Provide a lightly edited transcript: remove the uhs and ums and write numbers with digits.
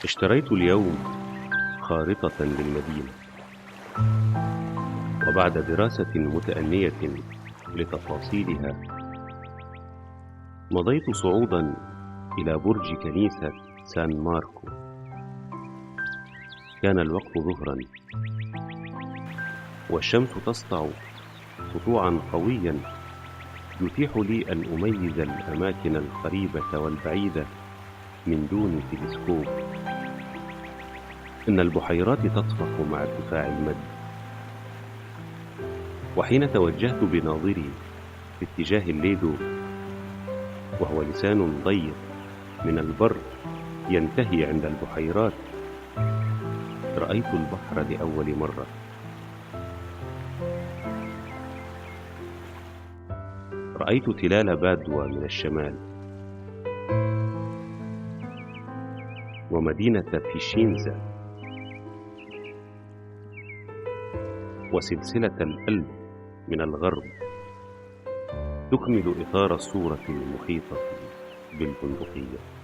اشتريت اليوم خارطة للمدينة، وبعد دراسة متأنية لتفاصيلها مضيت صعودا إلى برج كنيسة سان ماركو. كان الوقت ظهرا والشمس تسطع سطوعا قويا يتيح لي أن أميز الأماكن القريبة والبعيدة من دون تلسكوب. إن البحيرات تطفح مع ارتفاع المد، وحين توجهت بناظري في اتجاه الليدو، وهو لسان ضيق من البر ينتهي عند البحيرات، رأيت البحر لأول مرة. رأيت تلال بادوا من الشمال، ومدينة بيشينزا، وسلسلة الألب من الغرب تكمل إطار الصورة المحيطة بالبندقية.